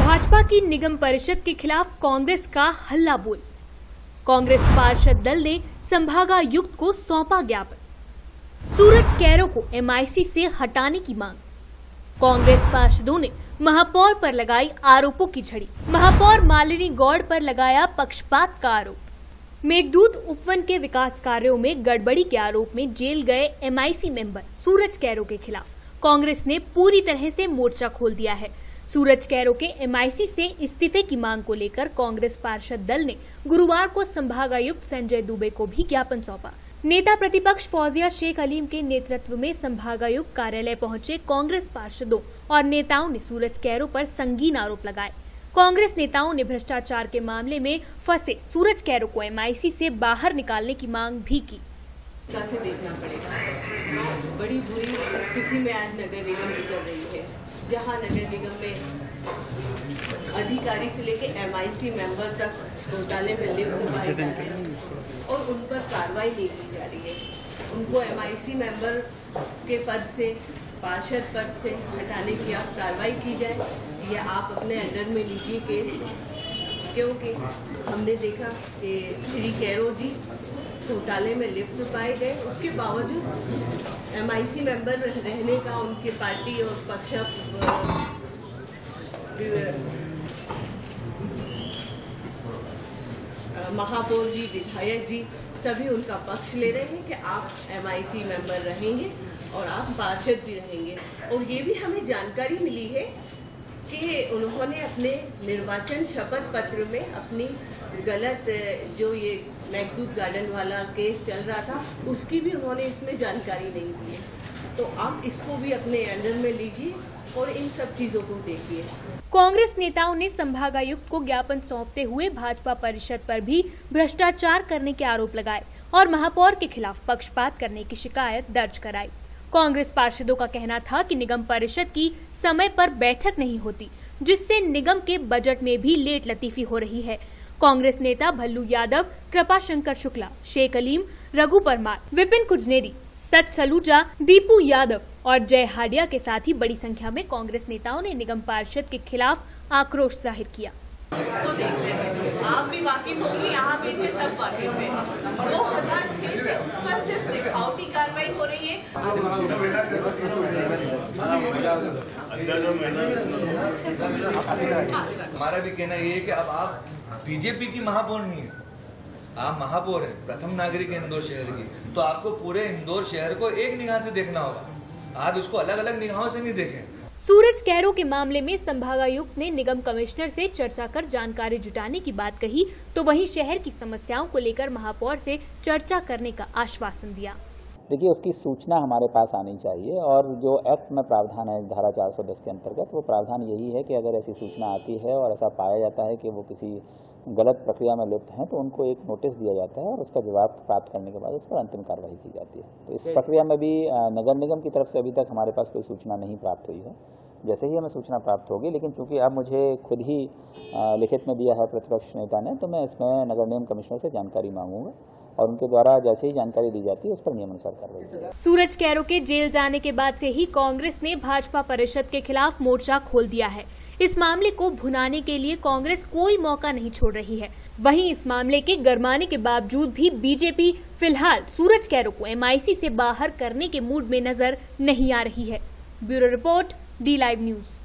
भाजपा की निगम परिषद के खिलाफ कांग्रेस का हल्ला बोल। कांग्रेस पार्षद दल ने संभागायुक्त को सौंपा ज्ञापन। सूरज कैरो को एमआईसी से हटाने की मांग। कांग्रेस पार्षदों ने महापौर पर लगाई आरोपों की झड़ी। महापौर मालिनी गौड़ पर लगाया पक्षपात का आरोप। मेघदूत उपवन के विकास कार्यों में गड़बड़ी के आरोप में जेल गए एमआईसी मेंबर सूरज कैरो के खिलाफ कांग्रेस ने पूरी तरह से मोर्चा खोल दिया है। सूरज कैरो के एमआईसी से इस्तीफे की मांग को लेकर कांग्रेस पार्षद दल ने गुरुवार को संभागायुक्त संजय दुबे को भी ज्ञापन सौंपा। नेता प्रतिपक्ष फौजिया शेख अलीम के नेतृत्व में संभागायुक्त कार्यालय पहुंचे कांग्रेस पार्षदों और नेताओं ने सूरज कैरो पर संगीन आरोप लगाए। कांग्रेस नेताओं ने भ्रष्टाचार के मामले में फंसे सूरज कैरो को एमआईसी से बाहर निकालने की मांग भी की। से देखना पड़ेगा। बड़ी बुरी स्थिति में आज नगर निगम गुजर रही है, जहां नगर निगम में अधिकारी से लेकर एमआईसी मेंबर तक घोटाले में लिप्त पाए जा रहे हैं और उन पर कार्रवाई नहीं की जा रही है। उनको एमआईसी मेंबर के पद से, पार्षद पद से हटाने की आप कार्रवाई की जाए या आप अपने अंडर में लीजिए केस, क्योंकि हमने देखा कि श्री कैरो जी घोटाले में लिप्त पाए गए। उसके बावजूद एमआईसी मेंबर रहने का उनके पार्टी और पक्ष महापौर जी, विधायक जी सभी उनका पक्ष ले रहे हैं कि आप एमआईसी मेंबर रहेंगे और आप पार्षद भी रहेंगे। और ये भी हमें जानकारी मिली है कि उन्होंने अपने निर्वाचन शपथ पत्र में अपनी गलत, जो ये मेघदूत गार्डन वाला केस चल रहा था, उसकी भी उन्होंने इसमें जानकारी नहीं दी है। तो आप इसको भी अपने अंडर में लीजिए और इन सब चीजों को देखिए। कांग्रेस नेताओं ने संभागायुक्त को ज्ञापन सौंपते हुए भाजपा परिषद पर भी भ्रष्टाचार करने के आरोप लगाए और महापौर के खिलाफ पक्षपात करने की शिकायत दर्ज कराई। कांग्रेस पार्षदों का कहना था कि निगम परिषद की समय पर बैठक नहीं होती, जिससे निगम के बजट में भी लेट लतीफी हो रही है। कांग्रेस नेता भल्लू यादव, कृपा शंकर शुक्ला, शेख अलीम, रघु परमार, विपिन कुजनेरी, सच सलूजा, दीपू यादव और जय हाडिया के साथ ही बड़ी संख्या में कांग्रेस नेताओं ने निगम पार्षद के खिलाफ आक्रोश जाहिर किया। इसको देखते हैं, आप भी वाकिफ होंगे, यहाँ भी के सब वाकिफ हैं। 2006 से उस पर सिर्फ दिखावटी कार्रवाई हो रही है। हमारा भी कहना ये है कि अब आप बीजेपी की महापौर नहीं है, आप महापौर हैं, प्रथम नागरिक है इंदौर शहर की, तो आपको पूरे इंदौर शहर को एक निगाह से देखना होगा। आप इसको अलग अलग निगाहों से नहीं देखें। सूरज कैरो के मामले में संभागायुक्त ने निगम कमिश्नर से चर्चा कर जानकारी जुटाने की बात कही, तो वहीं शहर की समस्याओं को लेकर महापौर से चर्चा करने का आश्वासन दिया। देखिए, उसकी सूचना हमारे पास आनी चाहिए और जो एक्ट में प्रावधान है धारा 410 के अंतर्गत, वो प्रावधान यही है कि अगर ऐसी सूचना आती है और ऐसा पाया जाता है कि वो किसी गलत प्रक्रिया में लिप्त हैं, तो उनको एक नोटिस दिया जाता है और उसका जवाब प्राप्त करने के बाद उस पर अंतिम कार्रवाई की जाती है। तो इस प्रक्रिया में भी नगर निगम की तरफ से अभी तक हमारे पास कोई सूचना नहीं प्राप्त हुई है। जैसे ही हमें सूचना प्राप्त होगी, लेकिन चूंकि अब मुझे खुद ही लिखित में दिया है प्रतिपक्ष नेता ने, तो मैं इसमें नगर निगम कमिश्नर से जानकारी मांगूंगा और उनके द्वारा जैसे ही जानकारी दी जाती है उस पर नियमानुसार कार्रवाई की। सूरज कैरो के जेल जाने के बाद से ही कांग्रेस ने भाजपा परिषद के खिलाफ मोर्चा खोल दिया है। इस मामले को भुनाने के लिए कांग्रेस कोई मौका नहीं छोड़ रही है। वहीं इस मामले के गरमाने के बावजूद भी बीजेपी फिलहाल सूरज कैरो को एमआईसी से बाहर करने के मूड में नजर नहीं आ रही है। Bureau report, D live news.